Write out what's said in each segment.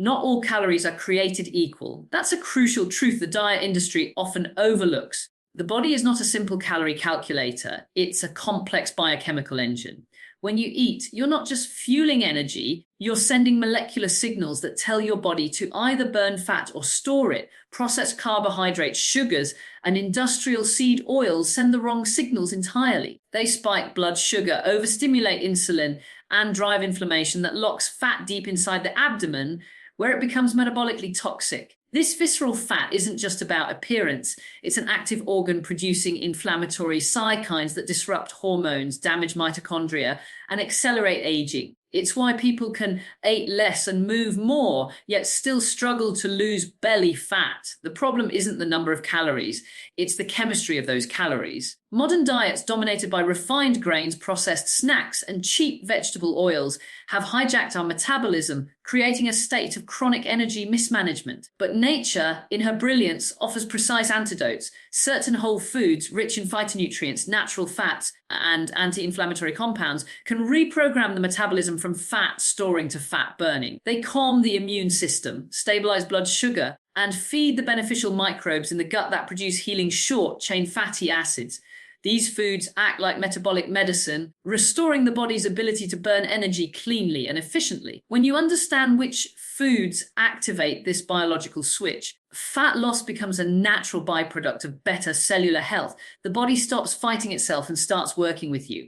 Not all calories are created equal. That's a crucial truth the diet industry often overlooks. The body is not a simple calorie calculator. It's a complex biochemical engine. When you eat, you're not just fueling energy, you're sending molecular signals that tell your body to either burn fat or store it. Processed carbohydrates, sugars, and industrial seed oils send the wrong signals entirely. They spike blood sugar, overstimulate insulin, and drive inflammation that locks fat deep inside the abdomen, where it becomes metabolically toxic. This visceral fat isn't just about appearance. It's an active organ producing inflammatory cytokines that disrupt hormones, damage mitochondria, and accelerate aging. It's why people can eat less and move more, yet still struggle to lose belly fat. The problem isn't the number of calories, it's the chemistry of those calories. Modern diets dominated by refined grains, processed snacks, and cheap vegetable oils have hijacked our metabolism, creating a state of chronic energy mismanagement. But nature, in her brilliance, offers precise antidotes. Certain whole foods, rich in phytonutrients, natural fats, and anti-inflammatory compounds, can reprogram the metabolism from fat storing to fat burning. They calm the immune system, stabilize blood sugar, and feed the beneficial microbes in the gut that produce healing short-chain fatty acids. These foods act like metabolic medicine, restoring the body's ability to burn energy cleanly and efficiently. When you understand which foods activate this biological switch, fat loss becomes a natural byproduct of better cellular health. The body stops fighting itself and starts working with you.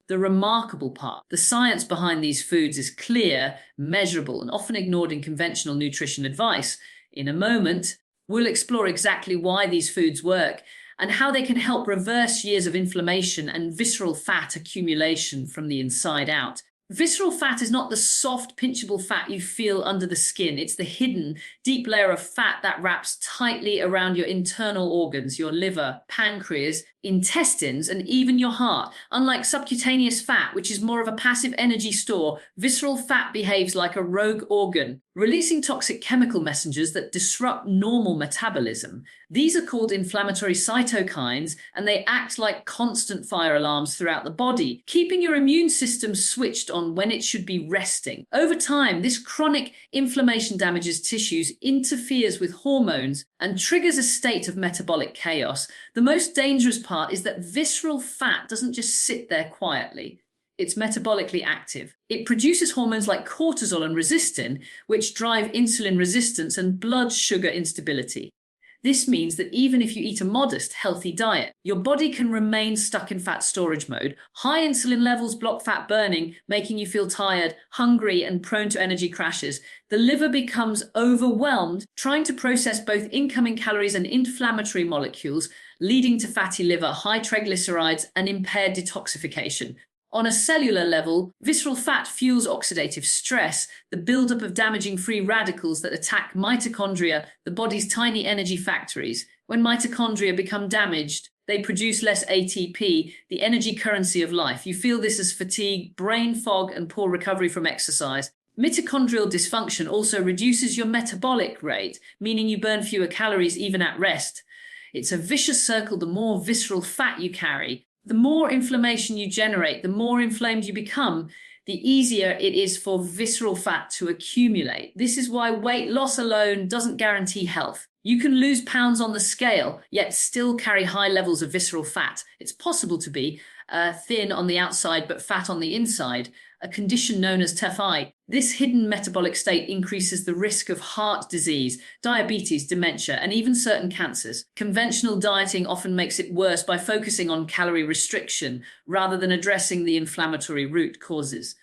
The remarkable part, the science behind these foods is clear, measurable, and often ignored in conventional nutrition advice. In a moment, we'll explore exactly why these foods work and how they can help reverse years of inflammation and visceral fat accumulation from the inside out. Visceral fat is not the soft, pinchable fat you feel under the skin. It's the hidden, deep layer of fat that wraps tightly around your internal organs, your liver, pancreas, intestines, and even your heart. Unlike subcutaneous fat, which is more of a passive energy store, visceral fat behaves like a rogue organ, releasing toxic chemical messengers that disrupt normal metabolism. These are called inflammatory cytokines, and they act like constant fire alarms throughout the body, keeping your immune system switched on when it should be resting. Over time, this chronic inflammation damages tissues, interferes with hormones, and triggers a state of metabolic chaos. The most dangerous part is that visceral fat doesn't just sit there quietly. It's metabolically active. It produces hormones like cortisol and resistin, which drive insulin resistance and blood sugar instability. This means that even if you eat a modest, healthy diet, your body can remain stuck in fat storage mode. High insulin levels block fat burning, making you feel tired, hungry, and prone to energy crashes. The liver becomes overwhelmed, trying to process both incoming calories and inflammatory molecules, leading to fatty liver, high triglycerides, and impaired detoxification. On a cellular level, visceral fat fuels oxidative stress, the buildup of damaging free radicals that attack mitochondria, the body's tiny energy factories. When mitochondria become damaged, they produce less ATP, the energy currency of life. You feel this as fatigue, brain fog, and poor recovery from exercise. Mitochondrial dysfunction also reduces your metabolic rate, meaning you burn fewer calories even at rest. It's a vicious circle. The more visceral fat you carry, the more inflammation you generate, the more inflamed you become, the easier it is for visceral fat to accumulate. This is why weight loss alone doesn't guarantee health. You can lose pounds on the scale, yet still carry high levels of visceral fat. It's possible to be thin on the outside but fat on the inside, a condition known as TEFI. This hidden metabolic state increases the risk of heart disease, diabetes, dementia, and even certain cancers. Conventional dieting often makes it worse by focusing on calorie restriction rather than addressing the inflammatory root causes.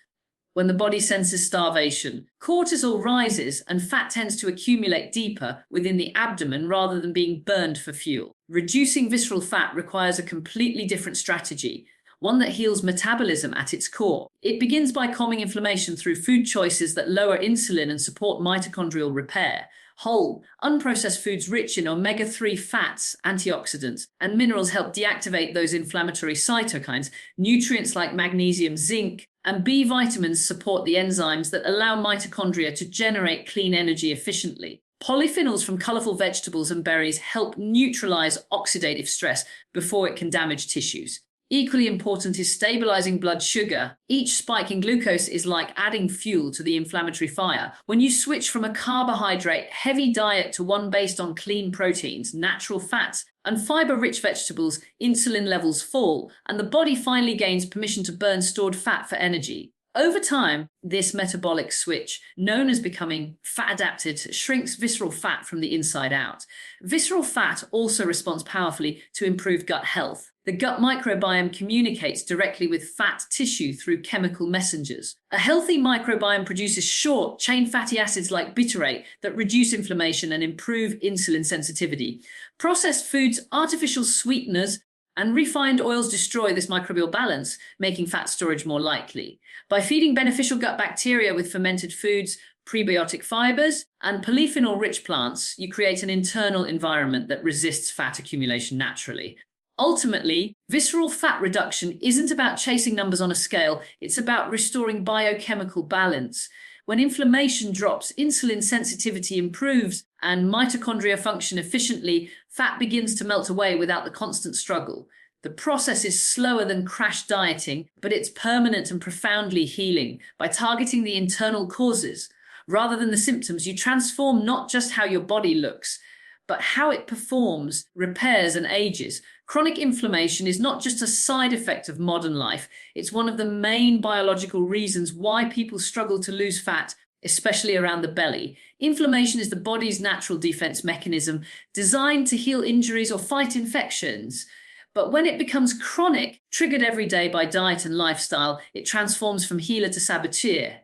When the body senses starvation, cortisol rises and fat tends to accumulate deeper within the abdomen rather than being burned for fuel. Reducing visceral fat requires a completely different strategy, one that heals metabolism at its core. It begins by calming inflammation through food choices that lower insulin and support mitochondrial repair. Whole, unprocessed foods rich in omega-3 fats, antioxidants, and minerals help deactivate those inflammatory cytokines. Nutrients like magnesium, zinc, and B vitamins support the enzymes that allow mitochondria to generate clean energy efficiently. Polyphenols from colorful vegetables and berries help neutralize oxidative stress before it can damage tissues. Equally important is stabilizing blood sugar. Each spike in glucose is like adding fuel to the inflammatory fire. When you switch from a carbohydrate-heavy diet to one based on clean proteins, natural fats, and fiber-rich vegetables, insulin levels fall, and the body finally gains permission to burn stored fat for energy. Over time, this metabolic switch, known as becoming fat-adapted, shrinks visceral fat from the inside out. Visceral fat also responds powerfully to improved gut health. The gut microbiome communicates directly with fat tissue through chemical messengers. A healthy microbiome produces short-chain fatty acids like butyrate that reduce inflammation and improve insulin sensitivity. Processed foods, artificial sweeteners, and refined oils destroy this microbial balance, making fat storage more likely. By feeding beneficial gut bacteria with fermented foods, prebiotic fibers, and polyphenol-rich plants, you create an internal environment that resists fat accumulation naturally. Ultimately, visceral fat reduction isn't about chasing numbers on a scale, it's about restoring biochemical balance. When inflammation drops, insulin sensitivity improves, and mitochondria function efficiently, fat begins to melt away without the constant struggle. The process is slower than crash dieting, but it's permanent and profoundly healing. By targeting the internal causes, rather than the symptoms, you transform not just how your body looks, but how it performs, repairs, and ages. Chronic inflammation is not just a side effect of modern life, it's one of the main biological reasons why people struggle to lose fat, especially around the belly. Inflammation is the body's natural defense mechanism designed to heal injuries or fight infections. But when it becomes chronic, triggered every day by diet and lifestyle, it transforms from healer to saboteur.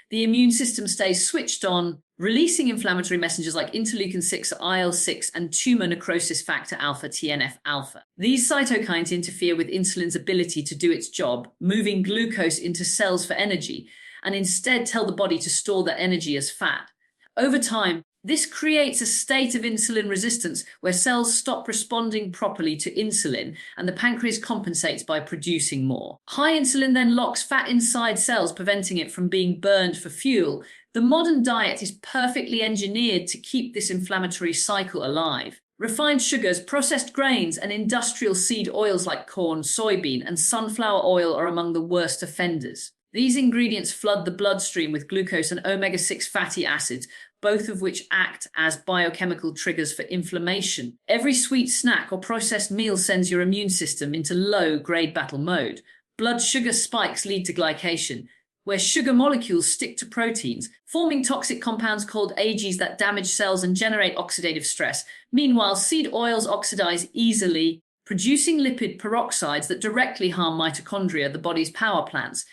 The immune system stays switched on, releasing inflammatory messengers like interleukin-6, IL-6, and tumor necrosis factor alpha, TNF-alpha. These cytokines interfere with insulin's ability to do its job, moving glucose into cells for energy, and instead tell the body to store that energy as fat. Over time, this creates a state of insulin resistance where cells stop responding properly to insulin and the pancreas compensates by producing more. High insulin then locks fat inside cells, preventing it from being burned for fuel. The modern diet is perfectly engineered to keep this inflammatory cycle alive. Refined sugars, processed grains, and industrial seed oils like corn, soybean, and sunflower oil are among the worst offenders. These ingredients flood the bloodstream with glucose and omega-6 fatty acids, both of which act as biochemical triggers for inflammation. Every sweet snack or processed meal sends your immune system into low-grade battle mode. Blood sugar spikes lead to glycation, where sugar molecules stick to proteins, forming toxic compounds called AGEs that damage cells and generate oxidative stress. Meanwhile, seed oils oxidize easily, producing lipid peroxides that directly harm mitochondria, the body's power plants.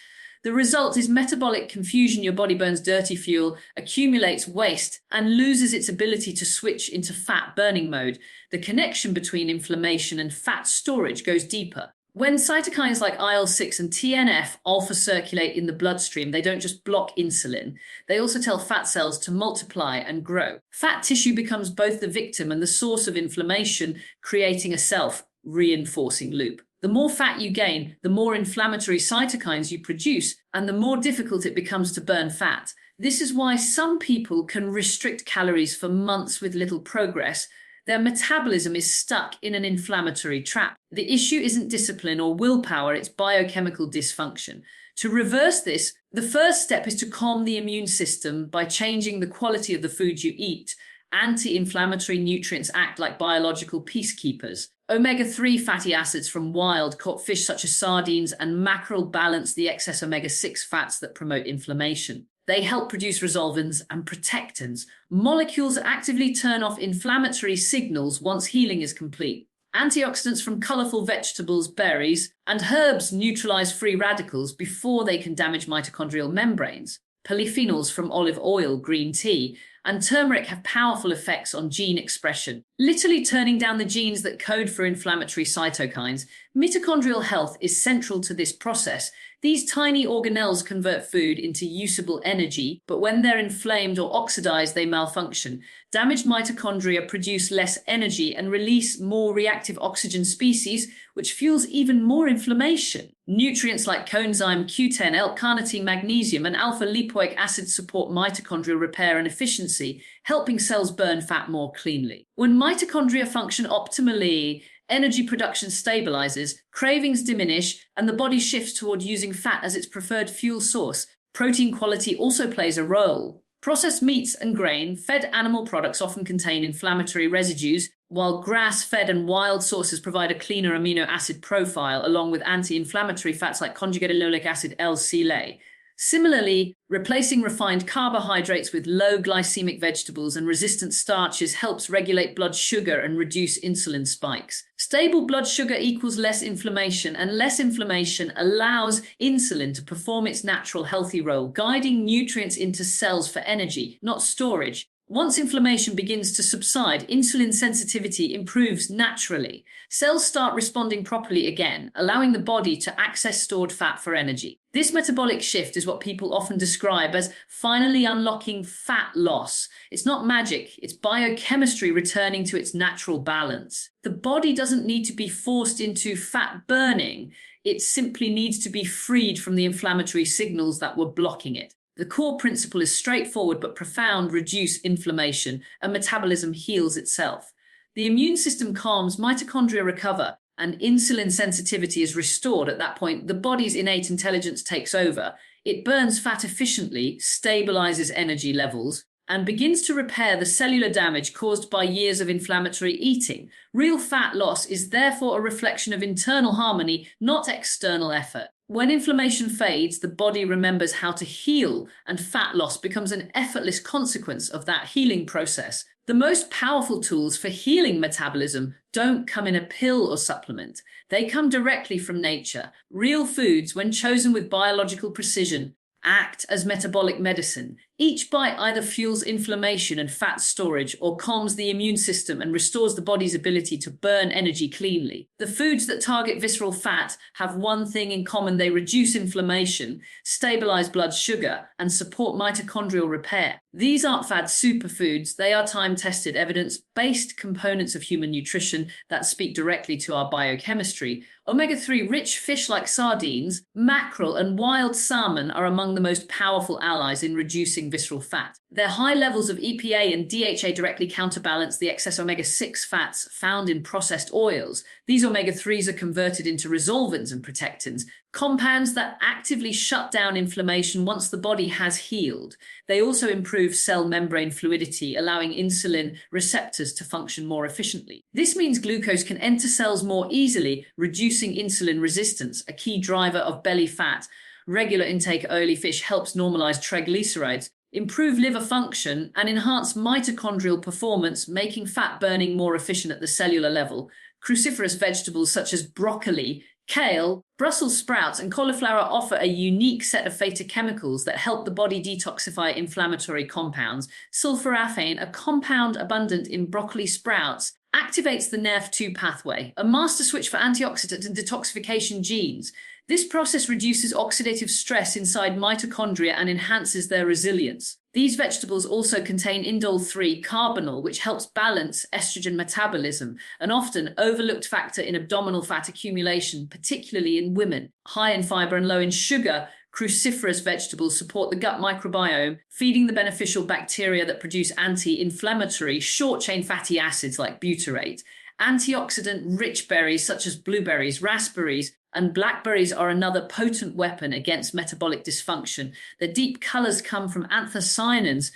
The result is metabolic confusion. Your body burns dirty fuel, accumulates waste, and loses its ability to switch into fat burning mode. The connection between inflammation and fat storage goes deeper. When cytokines like IL-6 and TNF-alpha circulate in the bloodstream, they don't just block insulin, they also tell fat cells to multiply and grow. Fat tissue becomes both the victim and the source of inflammation, creating a self-reinforcing loop. The more fat you gain, the more inflammatory cytokines you produce, and the more difficult it becomes to burn fat. This is why some people can restrict calories for months with little progress. Their metabolism is stuck in an inflammatory trap. The issue isn't discipline or willpower, it's biochemical dysfunction. To reverse this, the first step is to calm the immune system by changing the quality of the food you eat. Anti-inflammatory nutrients act like biological peacekeepers. Omega-3 fatty acids from wild-caught fish such as sardines and mackerel balance the excess omega-6 fats that promote inflammation. They help produce resolvins and protectins, molecules that actively turn off inflammatory signals once healing is complete. Antioxidants from colorful vegetables, berries, and herbs neutralize free radicals before they can damage mitochondrial membranes. Polyphenols from olive oil, green tea, and turmeric have powerful effects on gene expression, literally turning down the genes that code for inflammatory cytokines. Mitochondrial health is central to this process. These tiny organelles convert food into usable energy, but when they're inflamed or oxidized, they malfunction. Damaged mitochondria produce less energy and release more reactive oxygen species, which fuels even more inflammation. Nutrients like coenzyme Q10, L-carnitine, magnesium, and alpha-lipoic acid support mitochondrial repair and efficiency, helping cells burn fat more cleanly. When mitochondria function optimally, energy production stabilizes, cravings diminish, and the body shifts toward using fat as its preferred fuel source. Protein quality also plays a role. Processed meats and grain-fed animal products often contain inflammatory residues, while grass-fed and wild sources provide a cleaner amino acid profile, along with anti-inflammatory fats like conjugated linoleic acid L-silane. Similarly, replacing refined carbohydrates with low glycemic vegetables and resistant starches helps regulate blood sugar and reduce insulin spikes. Stable blood sugar equals less inflammation, and less inflammation allows insulin to perform its natural healthy role, guiding nutrients into cells for energy, not storage. Once inflammation begins to subside, insulin sensitivity improves naturally. Cells start responding properly again, allowing the body to access stored fat for energy. This metabolic shift is what people often describe as finally unlocking fat loss. It's not magic, it's biochemistry returning to its natural balance. The body doesn't need to be forced into fat burning, it simply needs to be freed from the inflammatory signals that were blocking it. The core principle is straightforward but profound: reduce inflammation, and metabolism heals itself. The immune system calms, mitochondria recover, and insulin sensitivity is restored. At that point, the body's innate intelligence takes over. It burns fat efficiently, stabilizes energy levels, and begins to repair the cellular damage caused by years of inflammatory eating. Real fat loss is therefore a reflection of internal harmony, not external effort. When inflammation fades, the body remembers how to heal, and fat loss becomes an effortless consequence of that healing process. The most powerful tools for healing metabolism don't come in a pill or supplement. They come directly from nature. Real foods, when chosen with biological precision, act as metabolic medicine. Each bite either fuels inflammation and fat storage, or calms the immune system and restores the body's ability to burn energy cleanly. The foods that target visceral fat have one thing in common: they reduce inflammation, stabilize blood sugar, and support mitochondrial repair. These aren't fad superfoods, they are time-tested, evidence-based components of human nutrition that speak directly to our biochemistry. Omega-3 rich fish like sardines, mackerel, and wild salmon are among the most powerful allies in reducing visceral fat. Their high levels of EPA and DHA directly counterbalance the excess omega-6 fats found in processed oils. These omega-3s are converted into resolvins and protectins, compounds that actively shut down inflammation once the body has healed. They also improve cell membrane fluidity, allowing insulin receptors to function more efficiently. This means glucose can enter cells more easily, reducing insulin resistance, a key driver of belly fat. Regular intake of oily fish helps normalize triglycerides, improve liver function, and enhance mitochondrial performance, making fat burning more efficient at the cellular level. Cruciferous vegetables such as broccoli, kale, Brussels sprouts, and cauliflower offer a unique set of phytochemicals that help the body detoxify inflammatory compounds. Sulforaphane, a compound abundant in broccoli sprouts, activates the NERV2 pathway, a master switch for antioxidant and detoxification genes. This process reduces oxidative stress inside mitochondria and enhances their resilience. These vegetables also contain indole-3 carbonyl, which helps balance estrogen metabolism, an often overlooked factor in abdominal fat accumulation, particularly in women. High in fiber and low in sugar, cruciferous vegetables support the gut microbiome, feeding the beneficial bacteria that produce anti-inflammatory short-chain fatty acids like butyrate. Antioxidant-rich berries such as blueberries, raspberries, and blackberries are another potent weapon against metabolic dysfunction. The deep colors come from anthocyanins,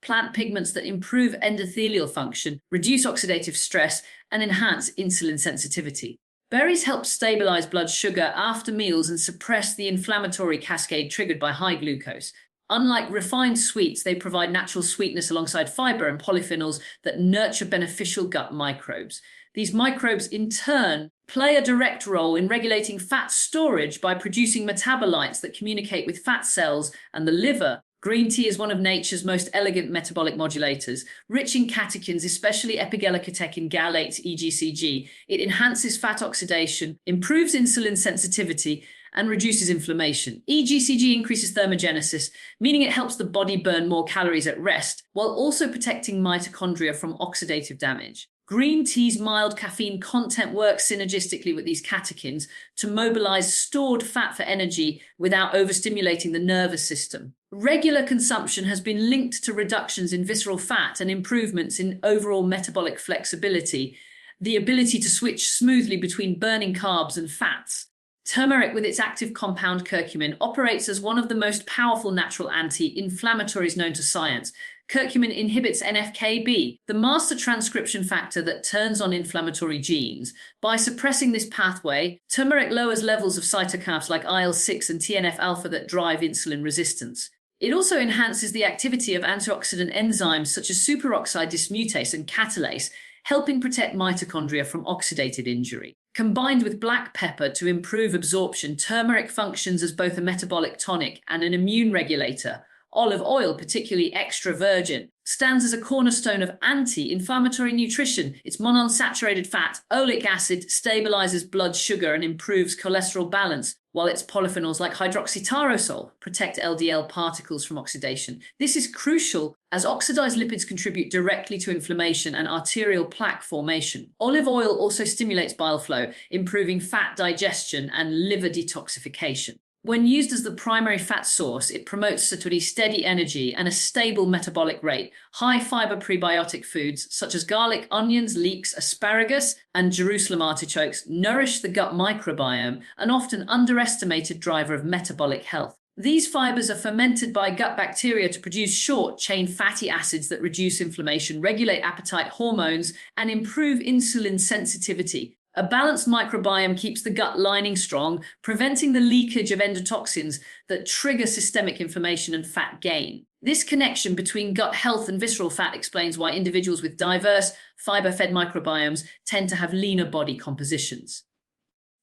plant pigments that improve endothelial function, reduce oxidative stress, and enhance insulin sensitivity. Berries help stabilize blood sugar after meals and suppress the inflammatory cascade triggered by high glucose. Unlike refined sweets, they provide natural sweetness alongside fiber and polyphenols that nurture beneficial gut microbes. These microbes, in turn, play a direct role in regulating fat storage by producing metabolites that communicate with fat cells and the liver. Green tea is one of nature's most elegant metabolic modulators. Rich in catechins, especially epiglycocatechin gallate EGCG, it enhances fat oxidation, improves insulin sensitivity, and reduces inflammation. EGCG increases thermogenesis, meaning it helps the body burn more calories at rest, while also protecting mitochondria from oxidative damage. Green tea's mild caffeine content works synergistically with these catechins to mobilize stored fat for energy without overstimulating the nervous system. Regular consumption has been linked to reductions in visceral fat and improvements in overall metabolic flexibility. the ability to switch smoothly between burning carbs and fats. Turmeric, with its active compound curcumin, operates as one of the most powerful natural anti-inflammatories known to science. Curcumin inhibits NF-κB, the master transcription factor that turns on inflammatory genes. By suppressing this pathway, turmeric lowers levels of cytokines like IL-6 and TNF-alpha that drive insulin resistance. It also enhances the activity of antioxidant enzymes such as superoxide dismutase and catalase, helping protect mitochondria from oxidative injury. Combined with black pepper to improve absorption, turmeric functions as both a metabolic tonic and an immune regulator. Olive oil, particularly extra virgin, stands as a cornerstone of anti-inflammatory nutrition. Its monounsaturated fat, oleic acid, stabilizes blood sugar and improves cholesterol balance, while its polyphenols like hydroxytyrosol protect LDL particles from oxidation. This is crucial as oxidized lipids contribute directly to inflammation and arterial plaque formation. Olive oil also stimulates bile flow, improving fat digestion and liver detoxification. When used as the primary fat source, it promotes steady energy and a stable metabolic rate. High-fiber prebiotic foods such as garlic, onions, leeks, asparagus, and Jerusalem artichokes nourish the gut microbiome, an often underestimated driver of metabolic health. These fibers are fermented by gut bacteria to produce short-chain fatty acids that reduce inflammation, regulate appetite hormones, and improve insulin sensitivity. A balanced microbiome keeps the gut lining strong, preventing the leakage of endotoxins that trigger systemic inflammation and fat gain. This connection between gut health and visceral fat explains why individuals with diverse, fiber-fed microbiomes tend to have leaner body compositions.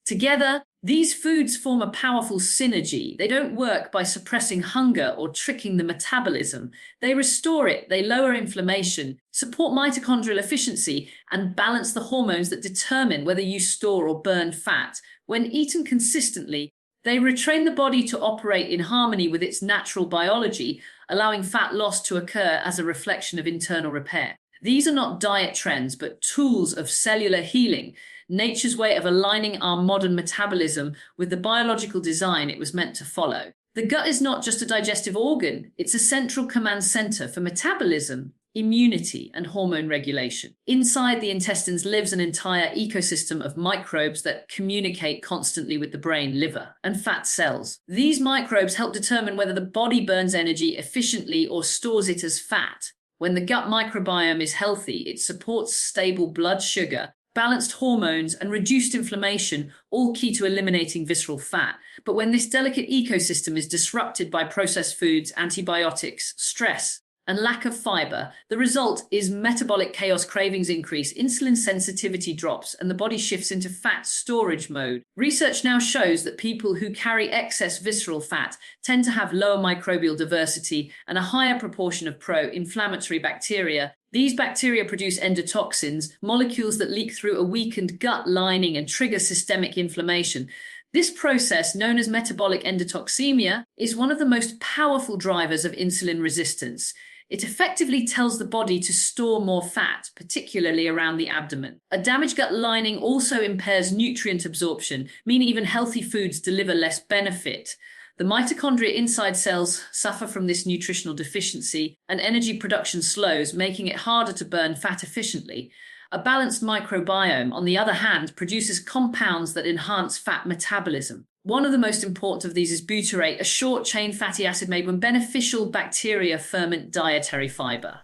Together, these foods form a powerful synergy. They don't work by suppressing hunger or tricking the metabolism. They restore it, they lower inflammation, support mitochondrial efficiency, and balance the hormones that determine whether you store or burn fat. When eaten consistently, they retrain the body to operate in harmony with its natural biology, allowing fat loss to occur as a reflection of internal repair. These are not diet trends, but tools of cellular healing, nature's way of aligning our modern metabolism with the biological design it was meant to follow. The gut is not just a digestive organ, it's a central command center for metabolism, immunity, and hormone regulation. Inside the intestines lives an entire ecosystem of microbes that communicate constantly with the brain, liver, and fat cells. These microbes help determine whether the body burns energy efficiently or stores it as fat. When the gut microbiome is healthy, it supports stable blood sugar, balanced hormones, and reduced inflammation, all key to eliminating visceral fat. But when this delicate ecosystem is disrupted by processed foods, antibiotics, stress, and lack of fiber, the result is metabolic chaos, cravings increase, insulin sensitivity drops, and the body shifts into fat storage mode. Research now shows that people who carry excess visceral fat tend to have lower microbial diversity and a higher proportion of pro-inflammatory bacteria. These bacteria produce endotoxins, molecules that leak through a weakened gut lining and trigger systemic inflammation. This process, known as metabolic endotoxemia, is one of the most powerful drivers of insulin resistance. It effectively tells the body to store more fat, particularly around the abdomen. A damaged gut lining also impairs nutrient absorption, meaning even healthy foods deliver less benefit. The mitochondria inside cells suffer from this nutritional deficiency, and energy production slows, making it harder to burn fat efficiently. A balanced microbiome, on the other hand, produces compounds that enhance fat metabolism. One of the most important of these is butyrate, a short-chain fatty acid made when beneficial bacteria ferment dietary fiber.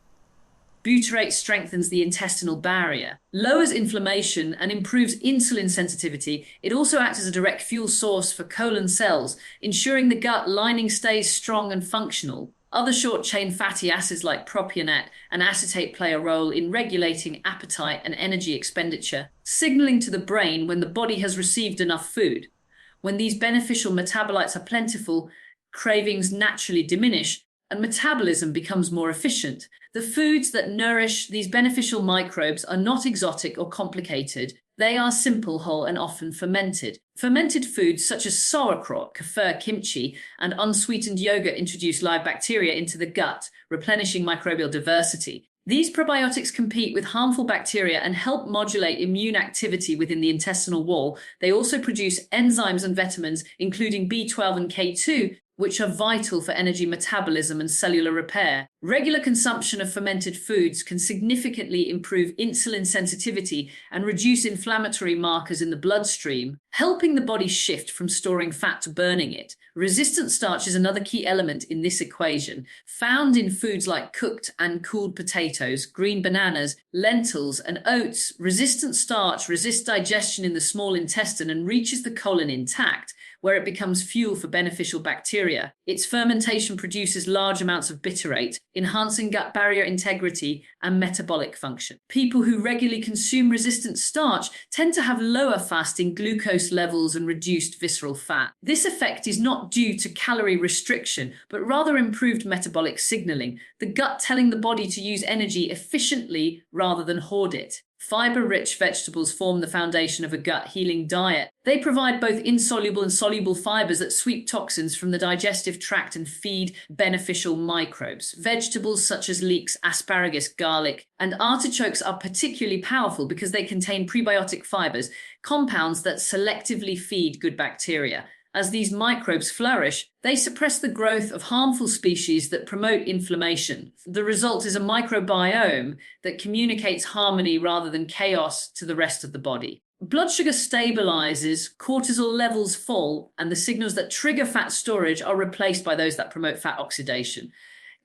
Butyrate strengthens the intestinal barrier, lowers inflammation, and improves insulin sensitivity. It also acts as a direct fuel source for colon cells, ensuring the gut lining stays strong and functional. Other short-chain fatty acids like propionate and acetate play a role in regulating appetite and energy expenditure, signaling to the brain when the body has received enough food. When these beneficial metabolites are plentiful, cravings naturally diminish, and metabolism becomes more efficient. The foods that nourish these beneficial microbes are not exotic or complicated. They are simple, whole, and often fermented. Fermented foods such as sauerkraut, kefir, kimchi, and unsweetened yogurt introduce live bacteria into the gut, replenishing microbial diversity. These probiotics compete with harmful bacteria and help modulate immune activity within the intestinal wall. They also produce enzymes and vitamins, including B12 and K2, which are vital for energy metabolism and cellular repair. Regular consumption of fermented foods can significantly improve insulin sensitivity and reduce inflammatory markers in the bloodstream, helping the body shift from storing fat to burning it. Resistant starch is another key element in this equation, found in foods like cooked and cooled potatoes, green bananas, lentils, and oats. Resistant starch resists digestion in the small intestine and reaches the colon intact, where it becomes fuel for beneficial bacteria. Its fermentation produces large amounts of bitters, enhancing gut barrier integrity and metabolic function. People who regularly consume resistant starch tend to have lower fasting glucose levels and reduced visceral fat. This effect is not due to calorie restriction, but rather improved metabolic signaling, the gut telling the body to use energy efficiently rather than hoard it. Fiber-rich vegetables form the foundation of a gut-healing diet. They provide both insoluble and soluble fibers that sweep toxins from the digestive tract and feed beneficial microbes. Vegetables such as leeks, asparagus, garlic, and artichokes are particularly powerful because they contain prebiotic fibers, compounds that selectively feed good bacteria. As these microbes flourish, they suppress the growth of harmful species that promote inflammation. The result is a microbiome that communicates harmony rather than chaos to the rest of the body. Blood sugar stabilizes, cortisol levels fall, and the signals that trigger fat storage are replaced by those that promote fat oxidation.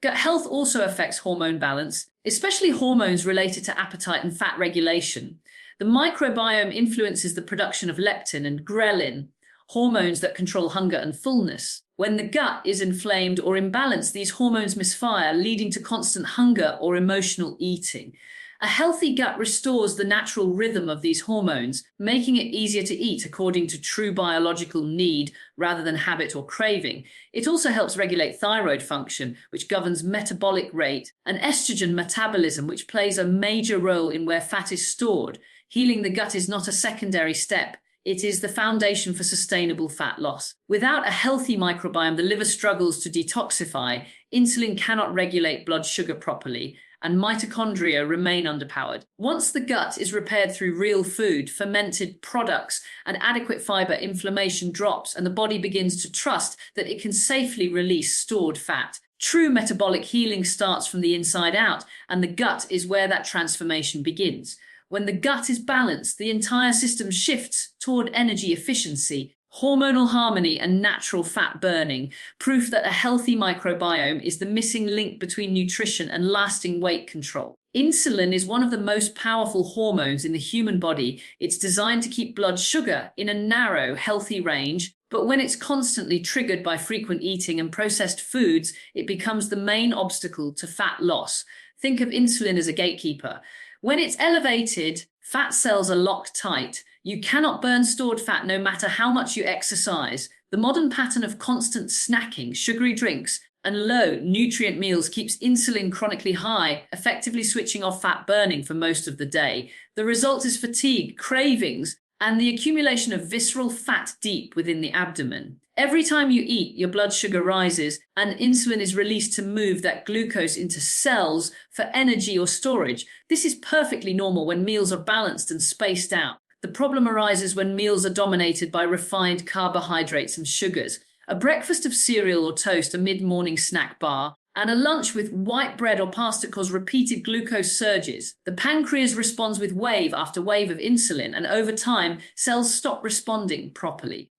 Gut health also affects hormone balance, especially hormones related to appetite and fat regulation. The microbiome influences the production of leptin and ghrelin, hormones that control hunger and fullness. When the gut is inflamed or imbalanced, these hormones misfire, leading to constant hunger or emotional eating. A healthy gut restores the natural rhythm of these hormones, making it easier to eat according to true biological need rather than habit or craving. It also helps regulate thyroid function, which governs metabolic rate, and estrogen metabolism, which plays a major role in where fat is stored. Healing the gut is not a secondary step. It is the foundation for sustainable fat loss. Without a healthy microbiome, the liver struggles to detoxify, insulin cannot regulate blood sugar properly, and mitochondria remain underpowered. Once the gut is repaired through real food, fermented products, and adequate fiber, inflammation drops, and the body begins to trust that it can safely release stored fat. True metabolic healing starts from the inside out, and the gut is where that transformation begins. When the gut is balanced, the entire system shifts toward energy efficiency, hormonal harmony, and natural fat burning, proof that a healthy microbiome is the missing link between nutrition and lasting weight control. Insulin is one of the most powerful hormones in the human body. It's designed to keep blood sugar in a narrow, healthy range, but when it's constantly triggered by frequent eating and processed foods, it becomes the main obstacle to fat loss. Think of insulin as a gatekeeper. When it's elevated, fat cells are locked tight. You cannot burn stored fat no matter how much you exercise. The modern pattern of constant snacking, sugary drinks, and low nutrient meals keeps insulin chronically high, effectively switching off fat burning for most of the day. The result is fatigue, cravings, and the accumulation of visceral fat deep within the abdomen. Every time you eat, your blood sugar rises and insulin is released to move that glucose into cells for energy or storage. This is perfectly normal when meals are balanced and spaced out. The problem arises when meals are dominated by refined carbohydrates and sugars. A breakfast of cereal or toast, a mid-morning snack bar, and a lunch with white bread or pasta cause repeated glucose surges. The pancreas responds with wave after wave of insulin, and over time, cells stop responding properly.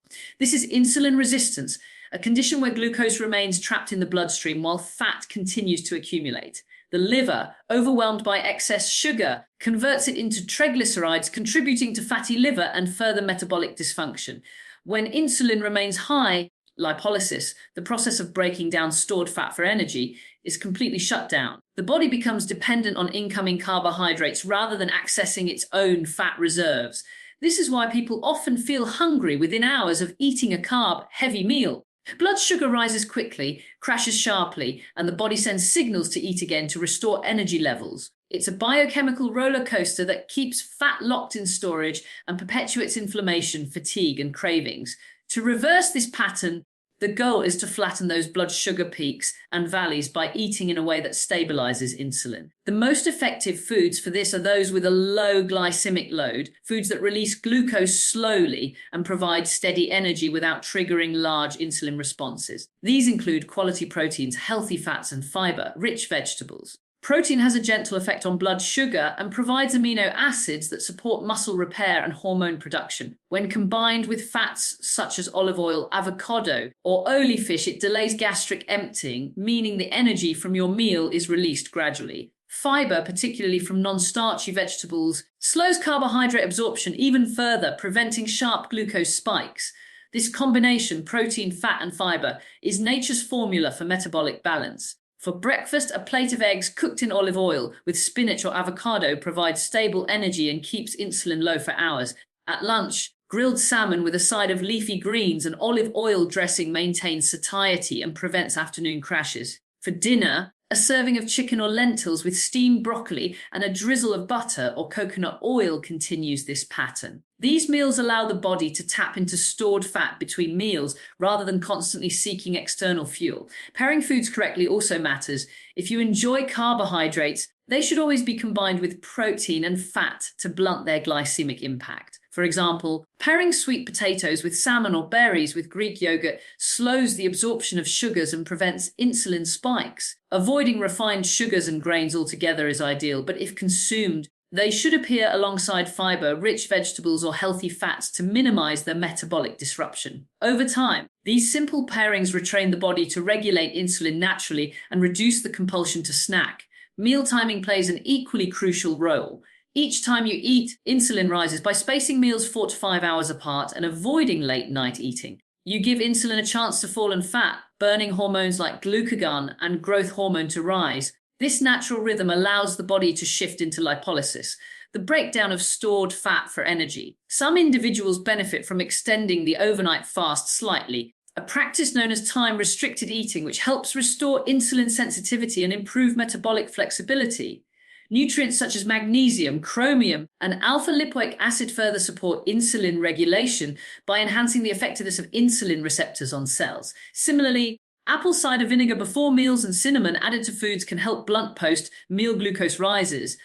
This is insulin resistance, a condition where glucose remains trapped in the bloodstream while fat continues to accumulate. The liver, overwhelmed by excess sugar, converts it into triglycerides, contributing to fatty liver and further metabolic dysfunction. When insulin remains high, lipolysis, the process of breaking down stored fat for energy, is completely shut down. The body becomes dependent on incoming carbohydrates rather than accessing its own fat reserves. This is why people often feel hungry within hours of eating a carb-heavy meal. Blood sugar rises quickly, crashes sharply, and the body sends signals to eat again to restore energy levels. It's a biochemical roller coaster that keeps fat locked in storage and perpetuates inflammation, fatigue, and cravings. To reverse this pattern, The goal is to flatten those blood sugar peaks and valleys by eating in a way that stabilizes insulin. The most effective foods for this are those with a low glycemic load, foods that release glucose slowly and provide steady energy without triggering large insulin responses. These include quality proteins, healthy fats, and fiber, rich vegetables. Protein has a gentle effect on blood sugar and provides amino acids that support muscle repair and hormone production. When combined with fats such as olive oil, avocado, or oily fish, it delays gastric emptying, meaning the energy from your meal is released gradually. Fiber, particularly from non-starchy vegetables, slows carbohydrate absorption even further, preventing sharp glucose spikes. This combination, protein, fat, and fiber, is nature's formula for metabolic balance. For breakfast, a plate of eggs cooked in olive oil with spinach or avocado provides stable energy and keeps insulin low for hours. At lunch, grilled salmon with a side of leafy greens and olive oil dressing maintains satiety and prevents afternoon crashes. For dinner, a serving of chicken or lentils with steamed broccoli and a drizzle of butter or coconut oil continues this pattern. These meals allow the body to tap into stored fat between meals rather than constantly seeking external fuel. Pairing foods correctly also matters. If you enjoy carbohydrates, they should always be combined with protein and fat to blunt their glycemic impact. For example, pairing sweet potatoes with salmon or berries with Greek yogurt slows the absorption of sugars and prevents insulin spikes. Avoiding refined sugars and grains altogether is ideal, but if consumed, they should appear alongside fiber, rich vegetables, or healthy fats to minimize their metabolic disruption. Over time, these simple pairings retrain the body to regulate insulin naturally and reduce the compulsion to snack. Meal timing plays an equally crucial role. Each time you eat, insulin rises. By spacing meals 4 to 5 hours apart and avoiding late-night eating, you give insulin a chance to fall and fat, burning hormones like glucagon and growth hormone to rise. This natural rhythm allows the body to shift into lipolysis, the breakdown of stored fat for energy. Some individuals benefit from extending the overnight fast slightly, a practice known as time-restricted eating, which helps restore insulin sensitivity and improve metabolic flexibility. Nutrients such as magnesium, chromium, and alpha-lipoic acid further support insulin regulation by enhancing the effectiveness of insulin receptors on cells. Similarly, apple cider vinegar before meals and cinnamon added to foods can help blunt post-meal glucose rises.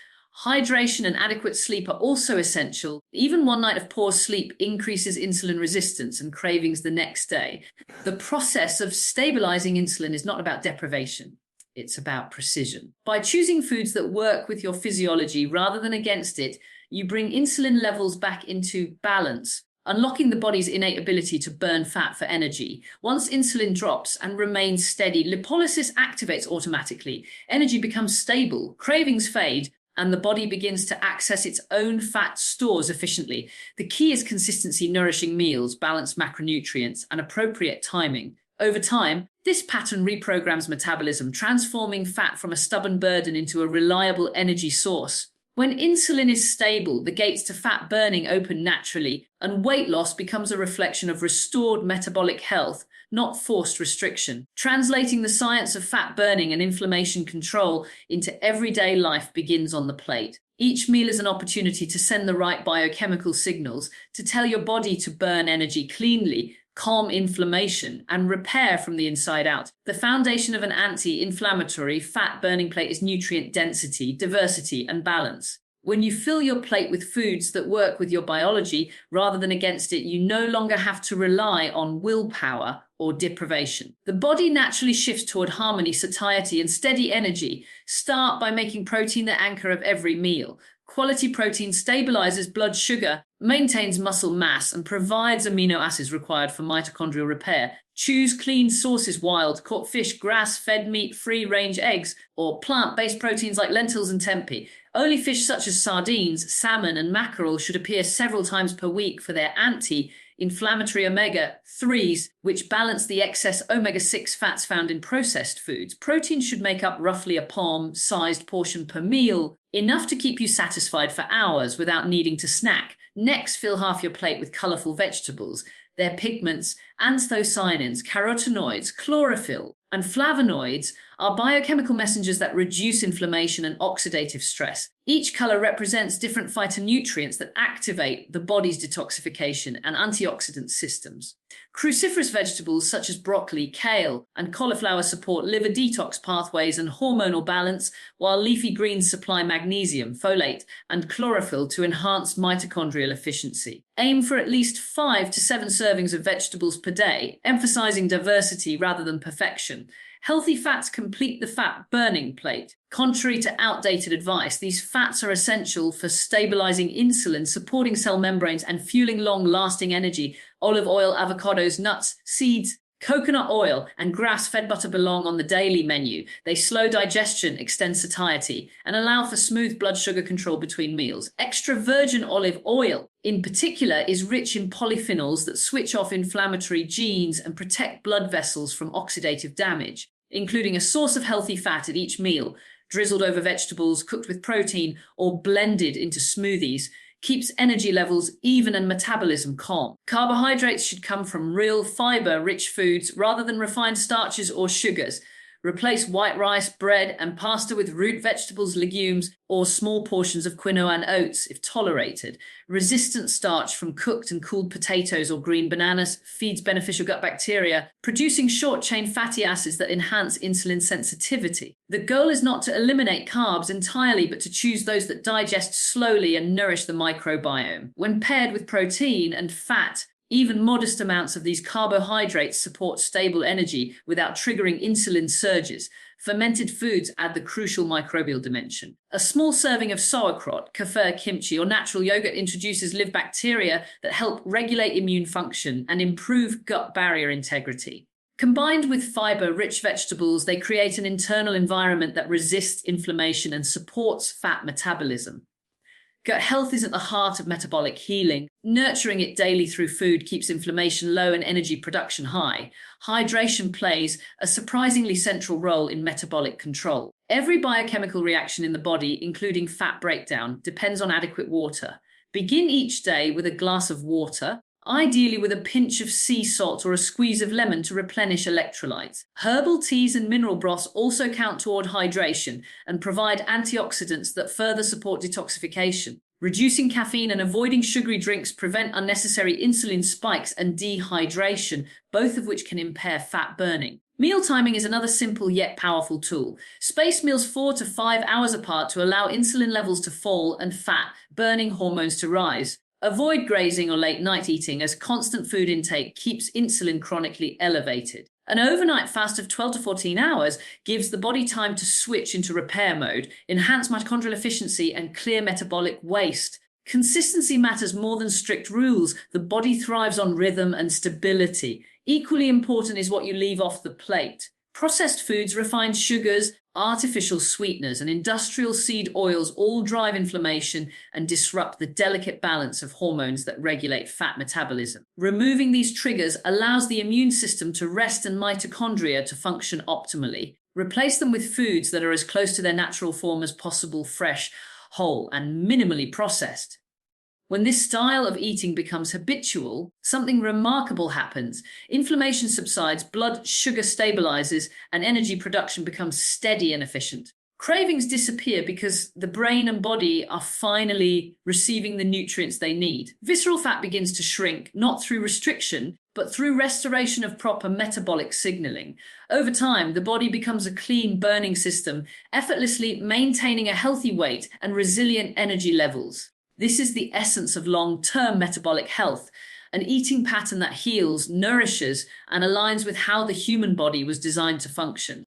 Hydration and adequate sleep are also essential. Even one night of poor sleep increases insulin resistance and cravings the next day. The process of stabilizing insulin is not about deprivation. It's about precision. By choosing foods that work with your physiology rather than against it, you bring insulin levels back into balance, unlocking the body's innate ability to burn fat for energy. Once insulin drops and remains steady, lipolysis activates automatically. Energy becomes stable, cravings fade, and the body begins to access its own fat stores efficiently. The key is consistency, nourishing meals, balanced macronutrients, and appropriate timing. Over time, this pattern reprograms metabolism, transforming fat from a stubborn burden into a reliable energy source. When insulin is stable, the gates to fat burning open naturally, and weight loss becomes a reflection of restored metabolic health, not forced restriction. Translating the science of fat burning and inflammation control into everyday life begins on the plate. Each meal is an opportunity to send the right biochemical signals, to tell your body to burn energy cleanly, calm inflammation, and repair from the inside out. The foundation of an anti-inflammatory fat-burning plate is nutrient density, diversity, and balance. When you fill your plate with foods that work with your biology rather than against it, you no longer have to rely on willpower or deprivation. The body naturally shifts toward harmony, satiety, and steady energy. Start by making protein the anchor of every meal. Quality protein stabilizes blood sugar, maintains muscle mass, and provides amino acids required for mitochondrial repair. Choose clean sources: wild-caught fish, grass-fed meat, free-range eggs, or plant-based proteins like lentils and tempeh. Only fish such as sardines, salmon, and mackerel should appear several times per week for their anti-inflammatory omega-3s, which balance the excess omega-6 fats found in processed foods. Protein should make up roughly a palm-sized portion per meal, enough to keep you satisfied for hours without needing to snack. Next, fill half your plate with colorful vegetables. Their pigments, anthocyanins, carotenoids, chlorophyll, and flavonoids are biochemical messengers that reduce inflammation and oxidative stress. Each color represents different phytonutrients that activate the body's detoxification and antioxidant systems. Cruciferous vegetables such as broccoli, kale, and cauliflower support liver detox pathways and hormonal balance, while leafy greens supply magnesium, folate, and chlorophyll to enhance mitochondrial efficiency. Aim for at least 5 to 7 servings of vegetables per day, emphasizing diversity rather than perfection. Healthy fats complete the fat-burning plate. Contrary to outdated advice, these fats are essential for stabilizing insulin, supporting cell membranes, and fueling long-lasting energy. Olive oil, avocados, nuts, seeds, coconut oil, and grass-fed butter belong on the daily menu. They slow digestion, extend satiety, and allow for smooth blood sugar control between meals. Extra virgin olive oil, in particular, is rich in polyphenols that switch off inflammatory genes and protect blood vessels from oxidative damage. Including a source of healthy fat at each meal, drizzled over vegetables, cooked with protein, or blended into smoothies, keeps energy levels even and metabolism calm. Carbohydrates should come from real fiber-rich foods rather than refined starches or sugars. Replace white rice, bread, and pasta with root vegetables, legumes, or small portions of quinoa and oats if tolerated. Resistant starch from cooked and cooled potatoes or green bananas feeds beneficial gut bacteria, producing short-chain fatty acids that enhance insulin sensitivity. The goal is not to eliminate carbs entirely, but to choose those that digest slowly and nourish the microbiome. When paired with protein and fat, even modest amounts of these carbohydrates support stable energy without triggering insulin surges. Fermented foods add the crucial microbial dimension. A small serving of sauerkraut, kefir, kimchi, or natural yogurt introduces live bacteria that help regulate immune function and improve gut barrier integrity. Combined with fiber-rich vegetables, they create an internal environment that resists inflammation and supports fat metabolism. Gut health is at the heart of metabolic healing. Nurturing it daily through food keeps inflammation low and energy production high. Hydration plays a surprisingly central role in metabolic control. Every biochemical reaction in the body, including fat breakdown, depends on adequate water. Begin each day with a glass of water, ideally with a pinch of sea salt or a squeeze of lemon to replenish electrolytes. Herbal teas and mineral broths also count toward hydration and provide antioxidants that further support detoxification. Reducing caffeine and avoiding sugary drinks prevent unnecessary insulin spikes and dehydration, both of which can impair fat burning. Meal timing is another simple yet powerful tool. Space meals 4 to 5 hours apart to allow insulin levels to fall and fat-burning hormones to rise. Avoid grazing or late-night eating, as constant food intake keeps insulin chronically elevated. An overnight fast of 12 to 14 hours gives the body time to switch into repair mode, enhance mitochondrial efficiency, and clear metabolic waste. Consistency matters more than strict rules. The body thrives on rhythm and stability. Equally important is what you leave off the plate. Processed foods, refined sugars, artificial sweeteners, and industrial seed oils all drive inflammation and disrupt the delicate balance of hormones that regulate fat metabolism. Removing these triggers allows the immune system to rest and mitochondria to function optimally. Replace them with foods that are as close to their natural form as possible, fresh, whole, and minimally processed. When this style of eating becomes habitual, something remarkable happens. Inflammation subsides, blood sugar stabilizes, and energy production becomes steady and efficient. Cravings disappear because the brain and body are finally receiving the nutrients they need. Visceral fat begins to shrink, not through restriction, but through restoration of proper metabolic signaling. Over time, the body becomes a clean burning system, effortlessly maintaining a healthy weight and resilient energy levels. This is the essence of long-term metabolic health, an eating pattern that heals, nourishes, and aligns with how the human body was designed to function.